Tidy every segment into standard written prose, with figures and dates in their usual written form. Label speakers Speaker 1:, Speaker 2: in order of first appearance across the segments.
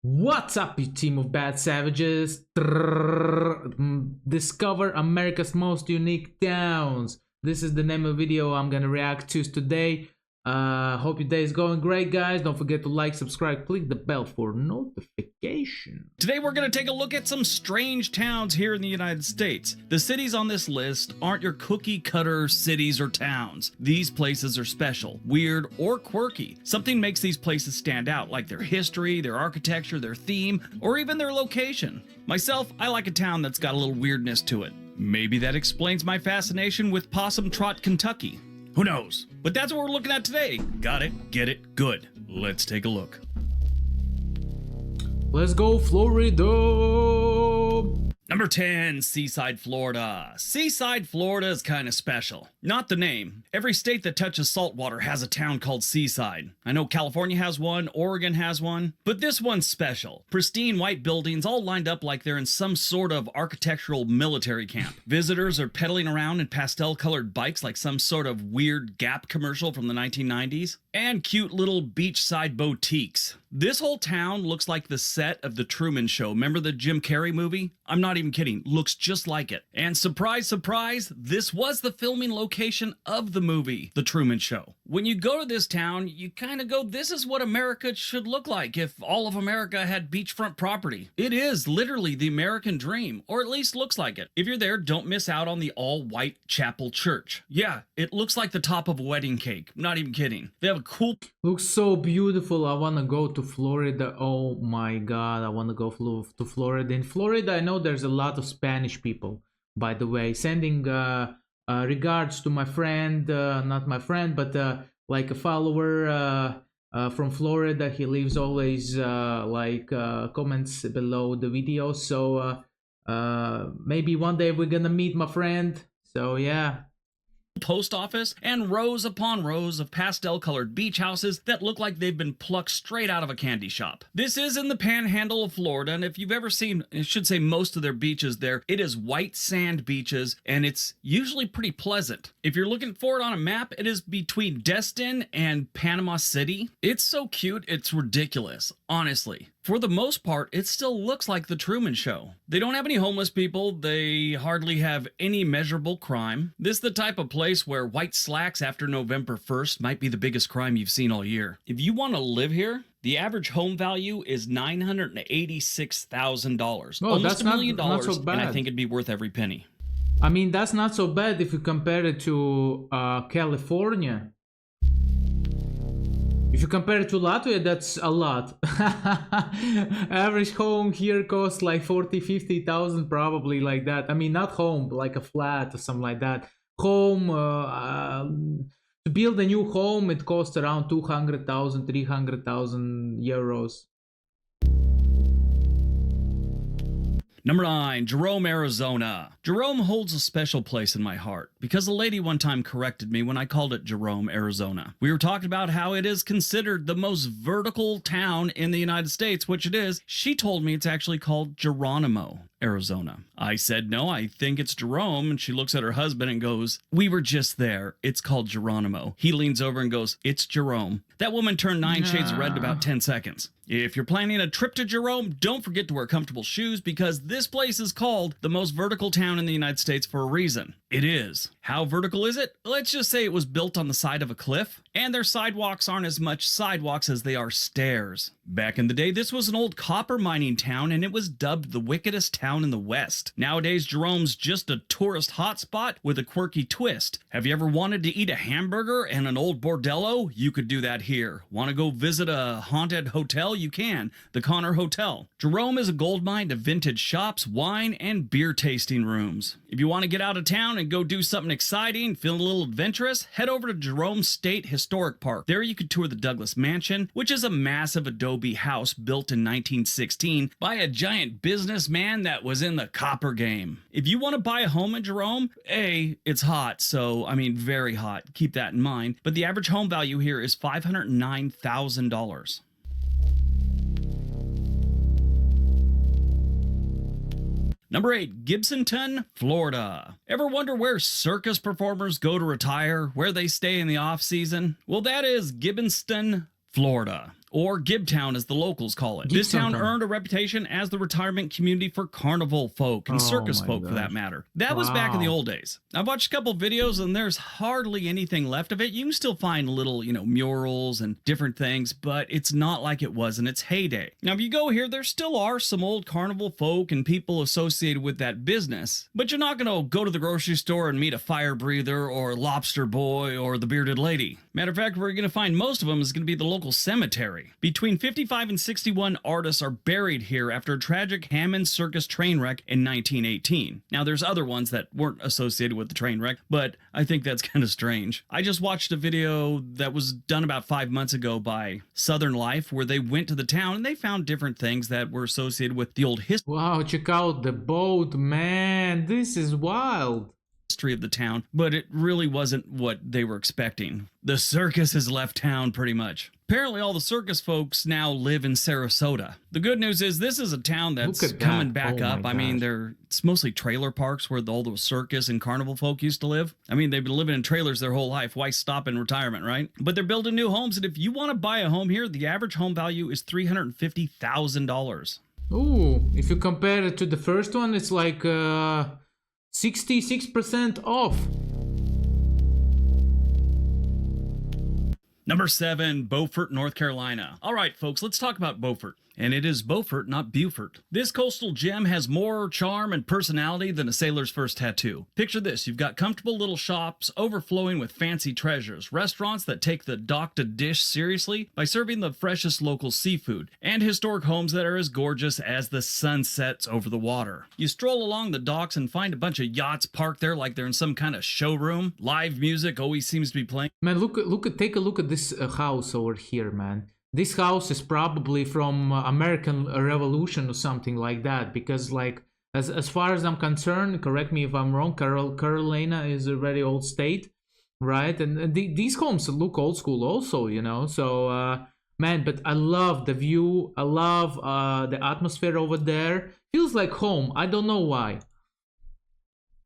Speaker 1: What's up, you team of bad savages? Discover America's most unique towns. This is the name of the video I'm gonna react to today. Hope your day is going great, guys. Don't forget to like, subscribe, click the bell for notification.
Speaker 2: Today we're going to take a look at some strange towns here in the United States. The cities on this list aren't your cookie cutter cities or towns. These places are special, weird, or quirky. Something makes these places stand out, like their history, their architecture, their theme, or even their location. Myself, I like a town that's got a little weirdness to it. Maybe that explains my fascination with Possum Trot, Kentucky. Who knows? But that's what we're looking at today. Got it? Get it? Good. Let's take a look.
Speaker 1: Let's go, Florida!
Speaker 2: Number 10, Seaside, Florida. Seaside, Florida is kind of special. Not the name. Every state that touches saltwater has a town called Seaside. I know California has one, Oregon has one, but this one's special. Pristine white buildings all lined up like they're in some sort of architectural military camp. Visitors are pedaling around in pastel-colored bikes like some sort of weird Gap commercial from the 1990s. And cute little beachside boutiques. This whole town looks like the set of The Truman Show. Remember the Jim Carrey movie? I'm not even kidding. Looks just like it. And surprise, surprise, this was the filming location of the movie, The Truman Show. When you go to this town, you kind of go, this is what America should look like if all of America had beachfront property. It is literally the American dream, or at least looks like it. If you're there, don't miss out on the all-white chapel church. Yeah, it looks like the top of a wedding cake. Not even kidding. They have a cool...
Speaker 1: Looks so beautiful. I want to go to Florida. Oh my god, I want to go to Florida. In Florida, I know there's a lot of Spanish people, by the way. Sending regards to my friend, not my friend, but like a follower from Florida. He leaves always comments below the video. So maybe one day we're gonna meet my friend. So yeah.
Speaker 2: Post office and rows upon rows of pastel-colored beach houses that look like they've been plucked straight out of a candy shop. This is in the panhandle of Florida, and if you've ever seen, I should say most of their beaches there, it is white sand beaches, and it's usually pretty pleasant. If you're looking for it on a map, it is between Destin and Panama City. It's so cute, it's ridiculous, honestly. For the most part, it still looks like The Truman Show. They don't have any homeless people. They hardly have any measurable crime. This is the type of place where white slacks after November 1st might be the biggest crime you've seen all year. If you want to live here, the average home value is $986,000.
Speaker 1: Oh,
Speaker 2: almost $1 million,
Speaker 1: not so bad.
Speaker 2: and I think it'd be worth every penny.
Speaker 1: I mean, that's not so bad if you compare it to California. If you compare it to Latvia, that's a lot. Average home here costs like 40,000-50,000, probably like that. I mean, not home, but like a flat or something like that. Home, to build a new home, it costs around 200,000, 300,000 euros.
Speaker 2: Number 9, Jerome, Arizona. Jerome holds a special place in my heart because a lady one time corrected me when I called it Jerome, Arizona. We were talking about how it is considered the most vertical town in the United States, which it is. She told me it's actually called Geronimo, Arizona. I said, no, I think it's Jerome. And she looks at her husband and goes, we were just there. It's called Geronimo. He leans over and goes, it's Jerome. That woman turned 9 shades red in about 10 seconds. If you're planning a trip to Jerome, don't forget to wear comfortable shoes because this place is called the most vertical town in the United States for a reason. It is. How vertical is it? Let's just say it was built on the side of a cliff, and their sidewalks aren't as much sidewalks as they are stairs. Back in the day, this was an old copper mining town, and it was dubbed the wickedest town in the West. Nowadays, Jerome's just a tourist hotspot with a quirky twist. Have you ever wanted to eat a hamburger and an old bordello? You could do that here. Want to go visit a haunted hotel? You can. The Connor Hotel. Jerome is a goldmine of vintage shops, wine, and beer tasting rooms. If you want to get out of town and go do something exciting, feel a little adventurous, head over to Jerome State Historic Park. There you could tour the Douglas Mansion, which is a massive adobe house built in 1916 by a giant businessman that was in the copper game. If you want to buy a home in Jerome, it's hot, so I mean very hot. Keep that in mind. But the average home value here is $509,000. Number 8, Gibsonton, Florida. Ever wonder where circus performers go to retire, where they stay in the off season? Well, that is Gibbonston, Florida. or Gibtown as the locals call it. This town earned a reputation as the retirement community for carnival folk and circus folk for that matter. That was back in the old days. I've watched a couple videos and there's hardly anything left of it. You can still find little, murals and different things, but it's not like it was in its heyday. Now, if you go here, there still are some old carnival folk and people associated with that business, but you're not going to go to the grocery store and meet a fire breather or lobster boy or the bearded lady. Matter of fact, where you're going to find most of them is going to be the local cemetery. Between 55 and 61 artists are buried here after a tragic Hammond Circus train wreck in 1918. Now, there's other ones that weren't associated with the train wreck, but I think that's kind of strange. I just watched a video that was done about 5 months ago by Southern Life where they went to the town and they found different things that were associated with the old history.
Speaker 1: Wow, check out the boat, man. This is wild.
Speaker 2: Of the town, but it really wasn't what they were expecting. The circus has left town pretty much. Apparently all the circus folks now live in Sarasota. The good news is this is a town that's coming back up. I mean, it's mostly trailer parks where all the circus and carnival folk used to live. I mean, they've been living in trailers their whole life. Why stop in retirement, right? But they're building new homes, and if you want to buy a home here, the average home value is $350,000.
Speaker 1: Ooh, if you compare it to the first one, it's like 66% off.
Speaker 2: Number 7, Beaufort, North Carolina. All right, folks, let's talk about Beaufort. And it is Beaufort, not Beaufort. This coastal gem has more charm and personality than a sailor's first tattoo. Picture this, you've got comfortable little shops overflowing with fancy treasures, restaurants that take the dock to dish seriously by serving the freshest local seafood, and historic homes that are as gorgeous as the sun sets over the water. You stroll along the docks and find a bunch of yachts parked there like they're in some kind of showroom. Live music always seems to be playing.
Speaker 1: Man, take a look at this house over here, man. This house is probably from American Revolution or something like that, because like as far as I'm concerned, correct me if I'm wrong, Carolina is a very old state, right? And these homes look old school also, so man, but I love the view. I love the atmosphere over there. Feels like home. I don't know why.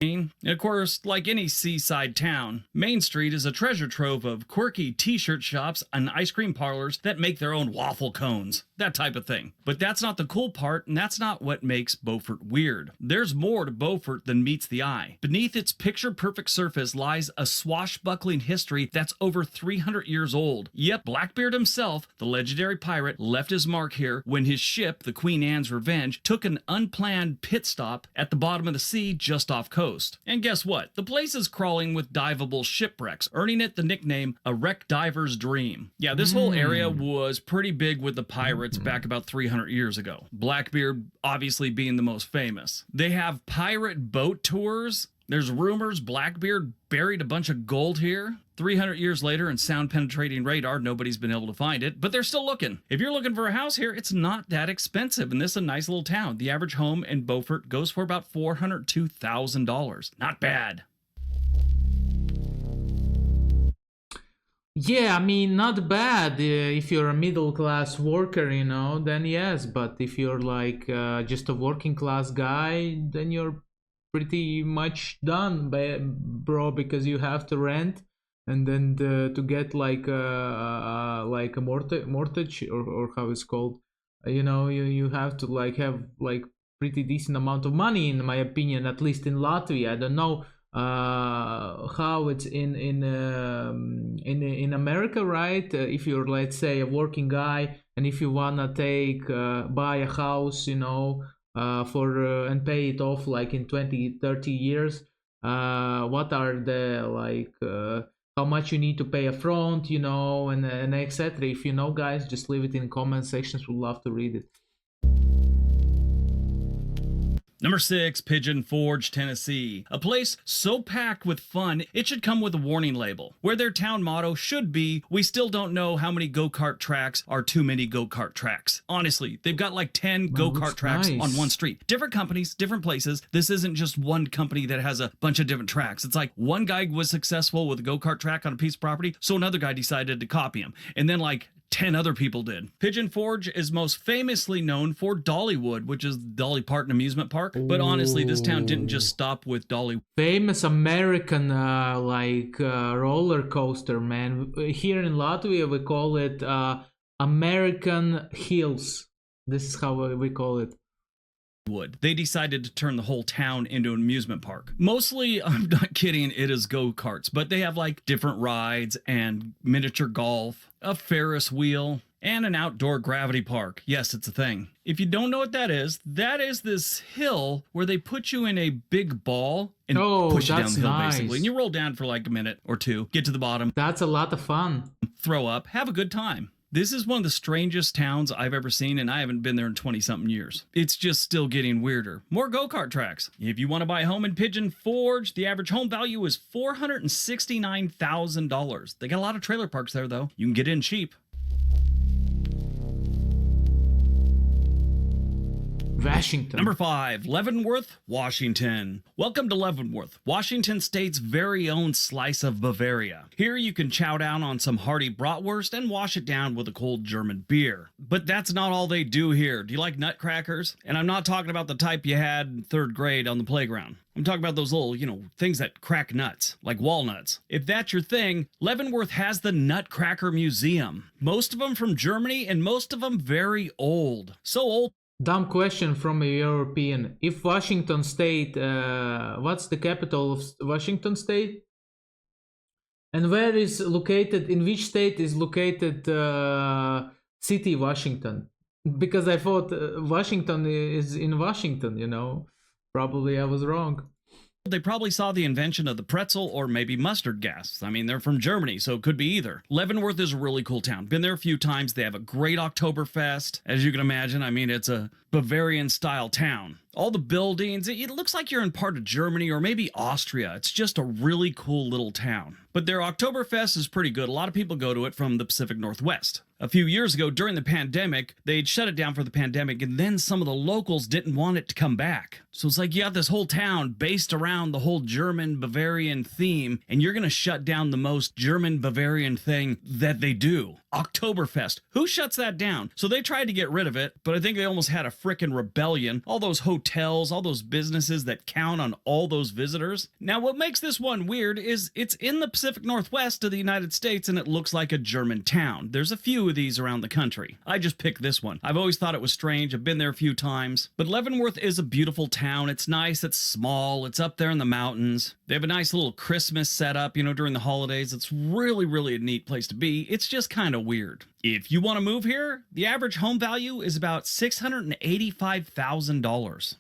Speaker 2: And of course, like any seaside town, Main Street is a treasure trove of quirky t-shirt shops and ice cream parlors that make their own waffle cones, that type of thing. But that's not the cool part, and that's not what makes Beaufort weird. There's more to Beaufort than meets the eye. Beneath its picture-perfect surface lies a swashbuckling history that's over 300 years old. Yep, Blackbeard himself, the legendary pirate, left his mark here when his ship, the Queen Anne's Revenge, took an unplanned pit stop at the bottom of the sea just off coast. And guess what? The place is crawling with diveable shipwrecks, earning it the nickname a wreck diver's dream. Yeah, this whole area was pretty big with the pirates back about 300 years ago. Blackbeard obviously being the most famous. They have pirate boat tours. There's rumors Blackbeard buried a bunch of gold here. 300 years later and sound-penetrating radar, nobody's been able to find it, but they're still looking. If you're looking for a house here, it's not that expensive, and this is a nice little town. The average home in Beaufort goes for about $402,000. Not bad.
Speaker 1: Yeah, I mean, not bad if you're a middle-class worker, then yes, but if you're like just a working-class guy, then you're pretty much done, bro, because you have to rent, and then to get like a mortgage or how it's called, you have to like have like pretty decent amount of money, in my opinion, at least in Latvia. I don't know how it's in America, right? If you're, let's say, a working guy, and if you wanna buy a house, and pay it off like in 20-30 years, what are the like how much you need to pay up front, and etc. If you know, guys, just leave it in comment sections. We'd love to read it.
Speaker 2: Number 6, Pigeon Forge, Tennessee. A place so packed with fun, it should come with a warning label, where their town motto should be, "We still don't know how many go-kart tracks are too many go-kart tracks." Honestly, they've got like 10 go-kart tracks on one street. Different companies, different places. This isn't just one company that has a bunch of different tracks. It's like one guy was successful with a go-kart track on a piece of property, so another guy decided to copy him. And then like 10 other people did. Pigeon Forge is most famously known for Dollywood, which is Dolly Parton amusement park. But honestly, this town didn't just stop with Dolly.
Speaker 1: Famous American roller coaster, man. Here in Latvia, we call it American Hills. This is how we call it.
Speaker 2: Wood. They decided to turn the whole town into an amusement park. Mostly, I'm not kidding, it is go-karts, but they have like different rides and miniature golf, a Ferris wheel, and an outdoor gravity park. Yes, it's a thing. If you don't know what that is this hill where they put you in a big ball and push you down the hill, basically. And you roll down for like a minute or two, get to the bottom.
Speaker 1: That's a lot of fun.
Speaker 2: Throw up, have a good time. This is one of the strangest towns I've ever seen, and I haven't been there in 20-something years. It's just still getting weirder. More go-kart tracks. If you want to buy a home in Pigeon Forge, the average home value is $469,000. They got a lot of trailer parks there, though. You can get in cheap.
Speaker 1: Washington.
Speaker 2: Number 5, Leavenworth, Washington. Welcome to Leavenworth, Washington State's very own slice of Bavaria. Here you can chow down on some hearty bratwurst and wash it down with a cold German beer. But that's not all they do here. Do you like nutcrackers? And I'm not talking about the type you had in 3rd grade on the playground. I'm talking about those little, things that crack nuts, like walnuts. If that's your thing, Leavenworth has the Nutcracker Museum. Most of them from Germany and most of them very old. So old.
Speaker 1: Dumb question from a European. If Washington State, what's the capital of Washington State? And where is located, in which state is located city Washington? Because I thought Washington is in Washington, Probably I was wrong.
Speaker 2: They probably saw the invention of the pretzel or maybe mustard gas. I mean, they're from Germany, so it could be either. Leavenworth is a really cool town. Been there a few times. They have a great Oktoberfest. As you can imagine, it's a Bavarian-style town. All the buildings, it looks like you're in part of Germany or maybe Austria. It's just a really cool little town. But their Oktoberfest is pretty good. A lot of people go to it from the Pacific Northwest. A few years ago, during the pandemic, they'd shut it down for the pandemic, and then some of the locals didn't want it to come back. So it's like you got this whole town based around the whole German Bavarian theme, and you're going to shut down the most German Bavarian thing that they do. Oktoberfest. Who shuts that down? So they tried to get rid of it, but I think they almost had a frickin' rebellion. All those hotels, all those businesses that count on all those visitors. Now, what makes this one weird is it's in the Pacific Northwest of the United States, and it looks like a German town. There's a few of these around the country. I just picked this one. I've always thought it was strange. I've been there a few times. But Leavenworth is a beautiful town. It's nice. It's small. It's up there in the mountains. They have a nice little Christmas setup, during the holidays. It's really, really a neat place to be. It's just kind of weird. If you want to move here, the average home value is about $685,000.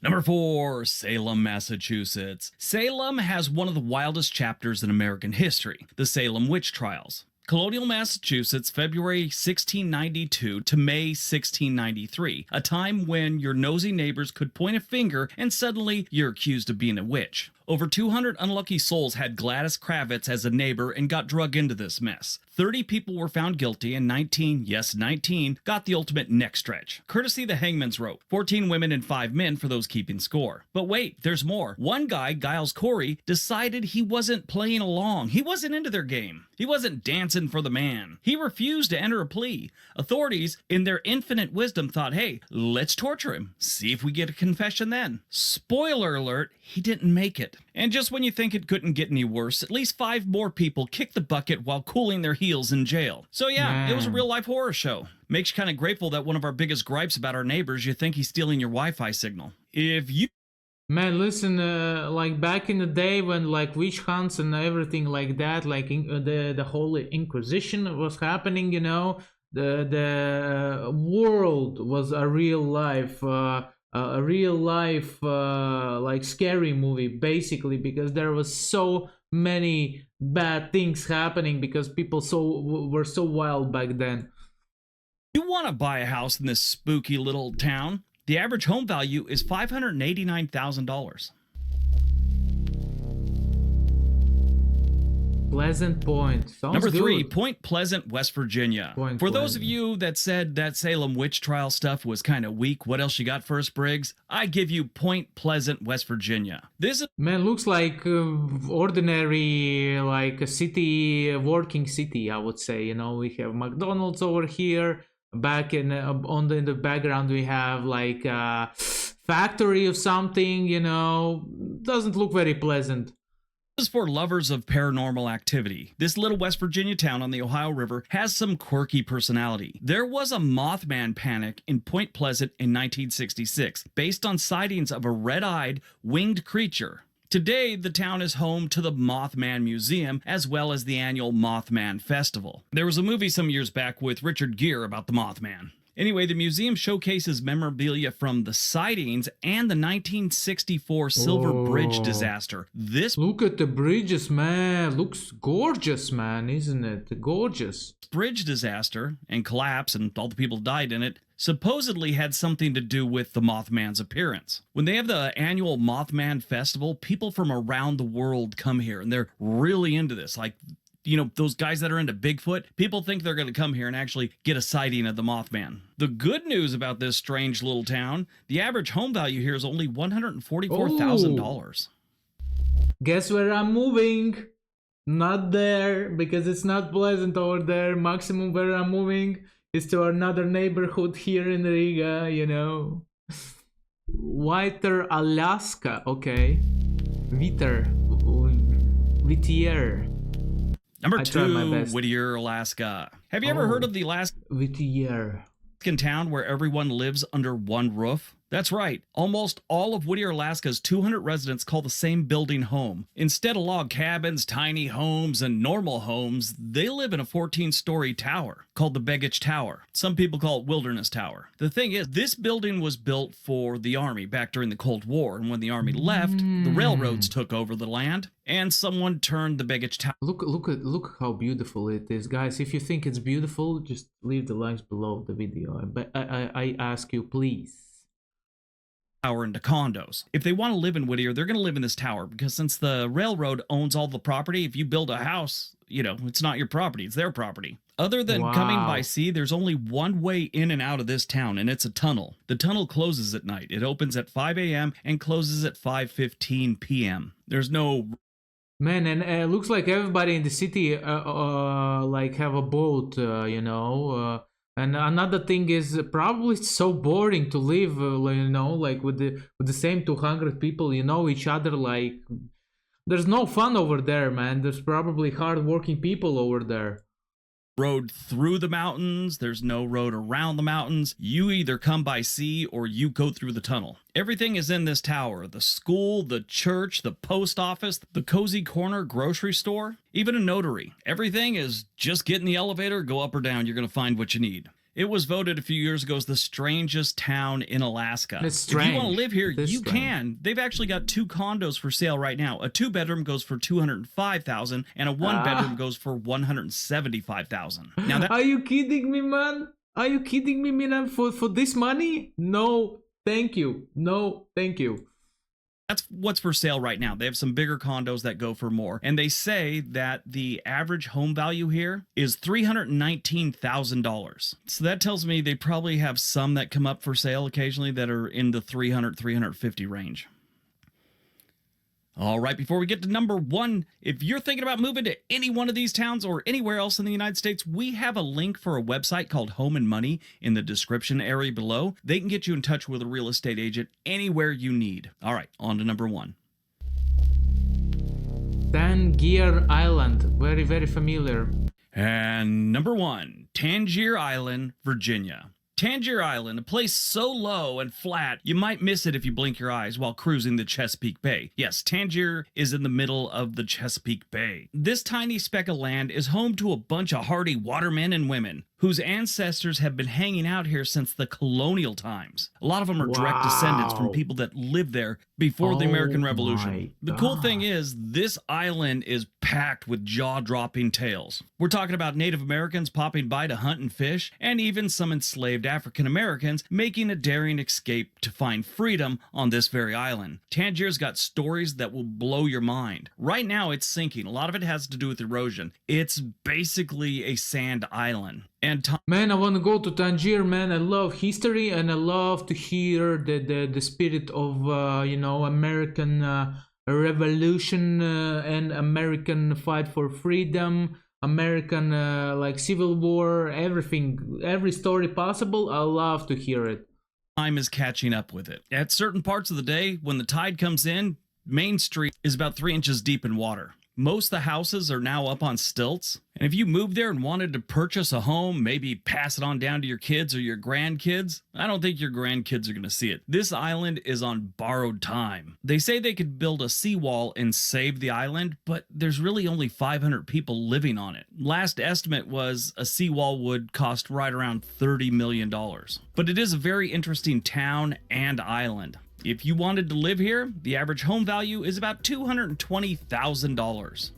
Speaker 2: Number 4, Salem, Massachusetts. Salem has one of the wildest chapters in American history, the Salem witch trials. Colonial Massachusetts, February 1692 to May 1693, a time when your nosy neighbors could point a finger and suddenly you're accused of being a witch. Over 200 unlucky souls had Gladys Kravitz as a neighbor and got drug into this mess. 30 people were found guilty and 19, yes 19, got the ultimate neck stretch, courtesy the hangman's rope. 14 women and 5 men for those keeping score. But wait, there's more. One guy, Giles Corey, decided he wasn't playing along. He wasn't into their game. He wasn't dancing for the man. He refused to enter a plea. Authorities, in their infinite wisdom, thought, hey, let's torture him. See if we get a confession then. Spoiler alert, he didn't make it. And just when you think it couldn't get any worse, at least 5 more people kicked the bucket while cooling their heels in jail. So yeah, It was a real-life horror show. Makes you kind of grateful that one of our biggest gripes about our neighbors, you think he's stealing your Wi-Fi signal. If you...
Speaker 1: Man, listen, like back in the day when like witch hunts and everything like that, like the whole Inquisition was happening, the world was a real life like scary movie basically, because there was so many bad things happening because people were so wild back then.
Speaker 2: You want to buy a house in this spooky little town? The average home value is $589,000.
Speaker 1: Pleasant Point. Sounds
Speaker 2: Number 3,
Speaker 1: good.
Speaker 2: Point Pleasant, West Virginia. For those of you that said that Salem witch trial stuff was kind of weak, what else you got for us, Briggs? I give you Point Pleasant, West Virginia. This is...
Speaker 1: Man, looks like ordinary, like a city, working city, I would say. We have McDonald's over here. Back in in the background, we have like a factory or something. Doesn't look very pleasant.
Speaker 2: As for lovers of paranormal activity, this little West Virginia town on the Ohio River has some quirky personality. There was a Mothman panic in Point Pleasant in 1966, based on sightings of a red-eyed, winged creature. Today, the town is home to the Mothman Museum, as well as the annual Mothman Festival. There was a movie some years back with Richard Gere about the Mothman. Anyway, the museum showcases memorabilia from the sightings and the 1964 Silver Bridge disaster.
Speaker 1: Look at the bridges, man. Looks gorgeous, man, isn't it? Gorgeous.
Speaker 2: Bridge disaster and collapse and all the people died in it supposedly had something to do with the Mothman's appearance. When they have the annual Mothman Festival, people from around the world come here and they're really into this. Like, you know, those guys that are into Bigfoot, people think they're going to come here and actually get a sighting of the Mothman. The good news about this strange little town, the average home value here is only $144,000.
Speaker 1: Guess where I'm moving? Not there, because it's not pleasant over there. Maximum where I'm moving is to another neighborhood here in Riga, you know. Whiter, Alaska, okay. Whittier.
Speaker 2: Number 2, Whittier, Alaska. Have you ever heard of the
Speaker 1: Whittier
Speaker 2: town where everyone lives under one roof? That's right. Almost all of Whittier, Alaska's 200 residents call the same building home. Instead of log cabins, tiny homes, and normal homes, they live in a 14-story tower called the Begich Tower. Some people call it Wilderness Tower. The thing is, this building was built for the Army back during the Cold War, and when the Army left, the railroads took over the land, and someone turned the Begich Tower.
Speaker 1: Look how beautiful it is, guys. If you think it's beautiful, just leave the links below the video. I ask you, please.
Speaker 2: Into condos. If they want to live in Whittier, they're going to live in this tower, because since the railroad owns all the property, if you build a house, you know, it's not your property, it's their property. Other than coming by sea, there's only one way in and out of this town, and it's a tunnel. The tunnel closes at night. It opens at 5 a.m. and closes at 5:15 p.m. There's no...
Speaker 1: Man, and it looks like everybody in the city like have a boat, you know. And another thing is probably so boring to live, you know, like with the same 200 people, you know each other. Like, there's no fun over there, man. There's probably hard-working people over there.
Speaker 2: Road through the mountains, there's no road around the mountains. You either come by sea or you go through the tunnel. Everything is in this tower: the school, the church, the post office, the cozy corner grocery store, even a notary. Everything is just get in the elevator, go up or down, you're going to find what you need. It was voted a few years ago as the strangest town in Alaska.
Speaker 1: It's strange.
Speaker 2: If you want to live here, you
Speaker 1: strange.
Speaker 2: can. They've actually got 2 condos for sale right now. A 2-bedroom goes for $205,000, and a 1-bedroom goes for $175,000. Now,
Speaker 1: are you kidding me, man? Are you kidding me, man? For this money? No, thank you. No, thank you.
Speaker 2: That's what's for sale right now. They have some bigger condos that go for more. And they say that the average home value here is $319,000. So that tells me they probably have some that come up for sale occasionally that are in the 350 range. All right, before we get to number 1, if you're thinking about moving to any one of these towns or anywhere else in the United States, we have a link for a website called Home and Money in the description area below. They can get you in touch with a real estate agent anywhere you need. All right, on to number 1.
Speaker 1: Tangier Island, very, very familiar.
Speaker 2: And number 1, Tangier Island, Virginia. Tangier Island, a place so low and flat, you might miss it if you blink your eyes while cruising the Chesapeake Bay. Yes, Tangier is in the middle of the Chesapeake Bay. This tiny speck of land is home to a bunch of hardy watermen and women whose ancestors have been hanging out here since the colonial times. A lot of them are direct descendants from people that lived there before the American Revolution. The cool thing is, this island is packed with jaw-dropping tales. We're talking about Native Americans popping by to hunt and fish, and even some enslaved African Americans making a daring escape to find freedom on this very island. Tangier's got stories that will blow your mind. Right now, it's sinking. A lot of it has to do with erosion. It's basically a sand island.
Speaker 1: Man, I want to go to Tangier, man. I love history, and I love to hear the spirit of you know, American revolution and American fight for freedom, American like Civil War, everything, every story possible. I love to hear it.
Speaker 2: Time is catching up with it. At certain parts of the day, when the tide comes in, main street is about 3 inches deep in water. Most of the houses are now up on stilts. And if you moved there and wanted to purchase a home, maybe pass it on down to your kids or your grandkids, I don't think your grandkids are going to see it. This island is on borrowed time. They say they could build a seawall and save the island, but there's really only 500 people living on it. Last estimate was a seawall would cost right around $30 million. But it is a very interesting town and island. If you wanted to live here, the average home value is about $220,000.